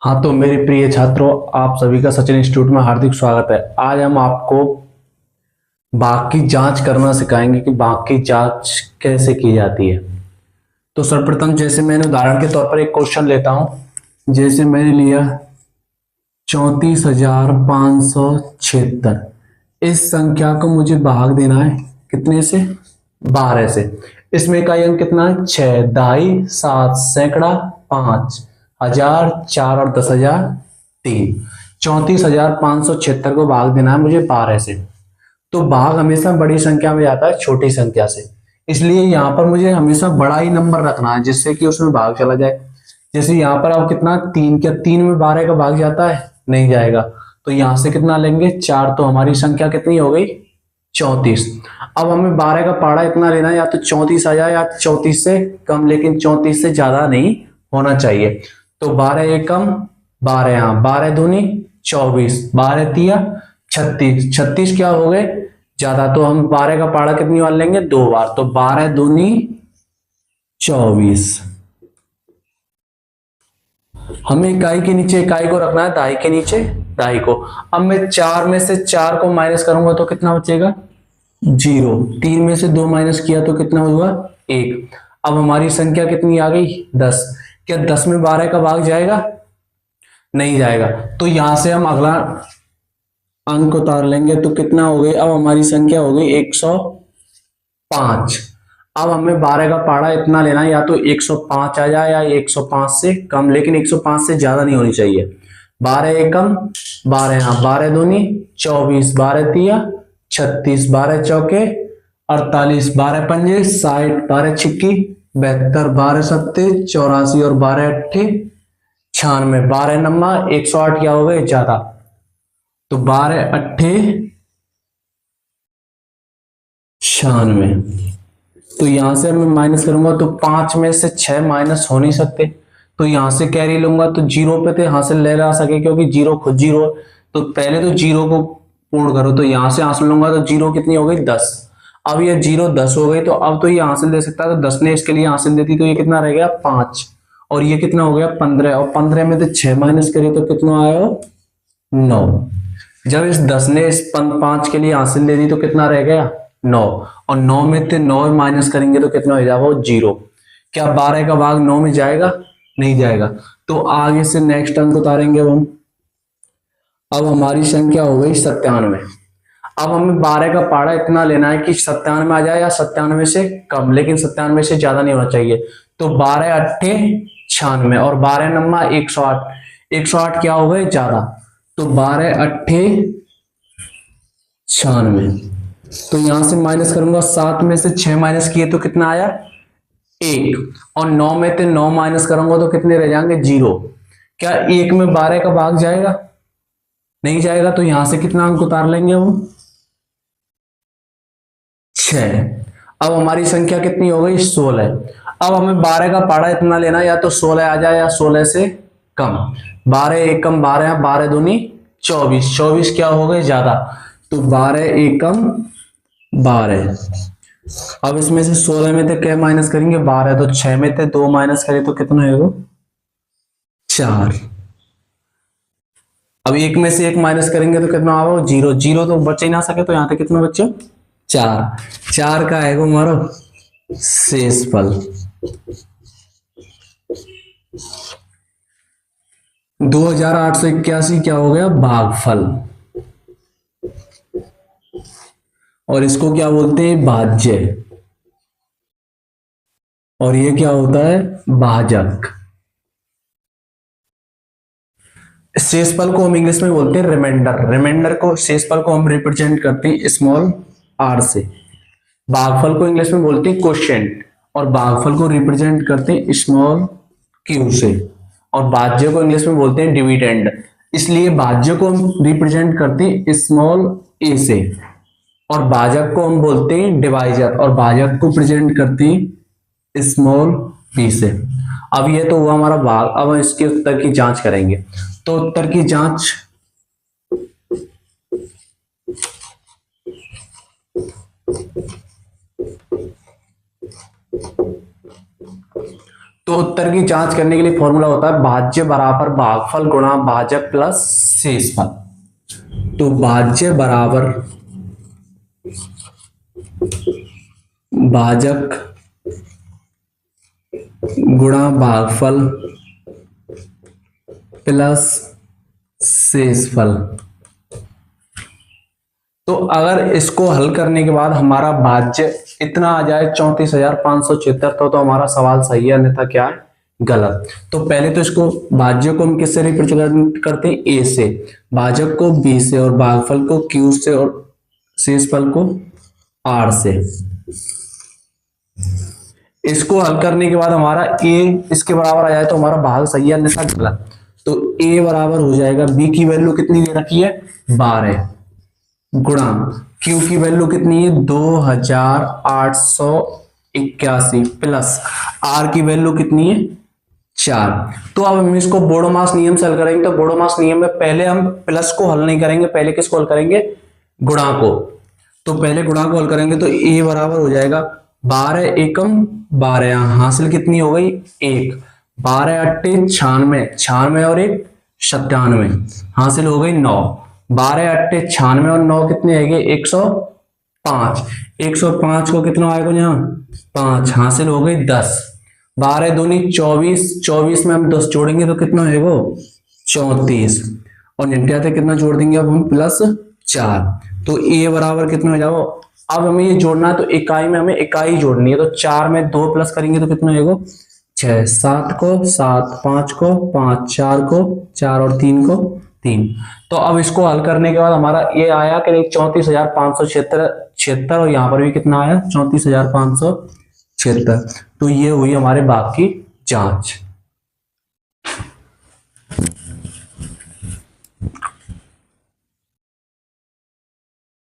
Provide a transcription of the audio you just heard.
हाँ, तो मेरे प्रिय छात्रों, आप सभी का सचिन इंस्टीट्यूट में हार्दिक स्वागत है। आज हम आपको भाग की जांच करना सिखाएंगे कि भाग की जांच कैसे की जाती है। तो सर्वप्रथम जैसे मैंने उदाहरण के तौर पर एक क्वेश्चन लेता हूं। जैसे मैंने लिया 34,576। इस संख्या को मुझे भाग देना है कितने से? 12 से। इसमें इकाई अंक कितना है? 6, दहाई, 7, सैकड़ा, 5, हजार, 4 और 10,000, 3। 34,576 को भाग देना है मुझे 12 से। तो भाग हमेशा बड़ी संख्या में जाता है छोटी संख्या से, इसलिए यहाँ पर मुझे हमेशा बड़ा ही नंबर रखना है जिससे कि उसमें भाग चला जाए। जैसे यहाँ पर अब कितना 3, क्या 3 में 12 का भाग जाता है? नहीं जाएगा। तो यहाँ से कितना लेंगे? 4। तो हमारी संख्या कितनी हो गई? 34। अब हमें 12 का पाड़ा इतना लेना है, या तो 34 आ जाए या 34 से कम, लेकिन 34 से ज्यादा नहीं होना चाहिए। तो 12 एकम 12, यहाँ 12 दूनी 24, 12 तिया 36, 36 क्या हो गए? ज्यादा। तो हम 12 का पाड़ा कितनी बार लेंगे? 2 बार। तो 12 दूनी 24। हमें इकाई के नीचे इकाई को रखना है, दहाई के नीचे दहाई को। अब मैं 4 में से 4 को माइनस करूंगा तो कितना बचेगा? 0। 3 में से 2 माइनस किया तो कितना हुआ? 1। अब हमारी संख्या कितनी आ गई? 10। क्या 10 में 12 का भाग जाएगा? नहीं जाएगा। तो यहां से हम अगला अंक उतार लेंगे तो कितना हो गई? अब हमारी संख्या हो गई 105। अब हमें 12 का पाड़ा इतना लेना है, या तो 105 आ जाए या 105 से कम, लेकिन 105 से ज्यादा नहीं होनी चाहिए। 12 एकम 12, यहाँ 12 दूनी 24, 12 तिया 36, 12 चौके 48, 12 पंजे 60, 12 छिक्की 72, 12 सत्ते 84 और 12 अट्ठे 96, 12 नम्मा 108 क्या हो गए? ज्यादा। तो 12 अट्ठे 96। तो यहां से मैं माइनस करूंगा तो 5 में से 6 माइनस हो नहीं सकते। तो यहां से कैरी लूंगा तो जीरो पे तो हासिल ले ला सके, क्योंकि जीरो खुद जीरो। तो पहले तो जीरो को पूर्ण करो, तो यहां से हासिल लूंगा तो जीरो कितनी हो गई? 10। अब ये जीरो 10 हो गई, तो अब तो ये हासिल दे सकता है। तो 10 ने इसके लिए हासिल देती, तो ये कितना रह गया? 5। और ये कितना हो गया? 15। और 15 में तो 6 माइनस करिए तो कितना आया? 9। जब इस 10 ने इस 5 के लिए हासिल दे दी तो कितना रह गया? 9। और 9 में से 9 माइनस करेंगे तो कितना हो जाएगा? 0। क्या 12 का भाग 9 में जाएगा? नहीं जाएगा। तो आगे से नेक्स्ट अंक उतारेंगे हम। अब हमारी संख्या हो गई 97। अब हमें 12 का पाड़ा इतना लेना है कि 97 आ जाए या 97 से कम, लेकिन 97 से ज्यादा नहीं होना चाहिए। तो 12 अट्ठे 96 और 12 नम्मा 108। 108 क्या हो गए? ज्यादा। तो 12 अट्ठे 96। तो यहां से माइनस करूंगा, 7 में से 6 माइनस किए तो कितना आया? 1। और 9 में से 9 माइनस करूंगा तो कितने रह जाएंगे? 0। क्या 1 में 12 का भाग जाएगा? नहीं जाएगा। तो यहां से कितना अंक उतार लेंगे हम? 6। अब हमारी संख्या कितनी हो गई? 16। अब हमें 12 का पाड़ा इतना लेना, या तो 16 आ जाए या 16 से कम। 12 एकम 12, 12 दूनी 24, 24 क्या हो गए? ज्यादा। तो 12 एकम 12। अब इसमें से 16 में से क्या माइनस करेंगे? 12। तो 6 में से 2 माइनस करें तो कितना होगा? 4। अब 1 में से 1 माइनस करेंगे तो कितना होगा? 0। 0 तो बच ही ना सके, तो यहां तक कितना बच्चे? 4। 4 का है हमारा शेष फल। 2881 क्या हो गया? भागफल। और इसको क्या बोलते हैं? भाज्य। और ये क्या होता है? भाजक। शेषफल को हम इंग्लिश में बोलते हैं रिमाइंडर। रिमाइंडर को, शेषफल को हम रिप्रेजेंट करते हैं स्मॉल आर से। भागफल को इंग्लिश में बोलते हैं क्वोशिएंट, और भागफल को रिप्रेजेंट करते हैं स्मॉल क्यू से। और भाज्य को इंग्लिश में बोलते हैं डिविडेंड। इसलिए भाज्य को हम रिप्रेजेंट करते हैं स्मॉल ए से, और भाजक को हम बोलते हैं डिवाइजर, और भाजक को प्रेजेंट करते हैं स्मॉल बी से। अब ये तो हुआ हमारा भाग। अब हम इसके उत्तर की जांच करेंगे। तो उत्तर की जांच, तो उत्तर की जांच करने के लिए फॉर्मूला होता है भाज्य बराबर भागफल गुणा भाजक प्लस शेषफल। तो भाज्य बराबर भाजक गुणा भागफल प्लस शेषफल। तो अगर इसको हल करने के बाद हमारा भाज्य इतना आ जाए 34,576, तो हमारा सवाल सही है, अन्यथा क्या है, गलत। तो पहले तो इसको भाज्य को हम किससे रिप्रेजेंट करते हैं, ए से, भाजक को बी से, और भागफल को क्यू से, और शेषफल को आर से। इसको हल करने के बाद हमारा ए इसके बराबर आ जाए तो हमारा भाग सही है, अन्यथा गलत। तो ए बराबर हो जाएगा, बी की वैल्यू कितनी दे रखी है 12, गुणा क्यू की वैल्यू कितनी है 2881, प्लस आर की वैल्यू कितनी है 4। तो अब हम इसको बोडोमास नियम से हल करेंगे। तो बोडोमास नियम में पहले हम प्लस को हल नहीं करेंगे, पहले किसको हल करेंगे, गुणा को। तो पहले गुणा को हल करेंगे तो ए बराबर हो जाएगा 12 एकम 12, यहां हासिल कितनी हो गई 1, 12 अट्ठे 96, 96 और 1 97, हासिल हो गई 9, 12 अट्ठे 96 और 9 कितने आएंगे 105, 105 को कितना आएगा यहाँ 5, हासिल हो गई 10, 12 दूनी 24, 24 में हम 10 जोड़ेंगे तो कितना होगा 34, और 99 कितना जोड़ देंगे अब हम प्लस 4। तो ए बराबर कितना हो जाएगा, अब हमें ये जोड़ना है तो इकाई में हमें इकाई जोड़नी है। तो 4 में 2 प्लस करेंगे तो कितना होगा 6, 7 को 7, 5 को 5, 4 को 4 और 3 को 3। तो अब इसको हल करने के बाद हमारा ये आया कि 34,576, और यहाँ पर भी कितना आया 34,576। तो ये हुई हमारे भाग की जांच।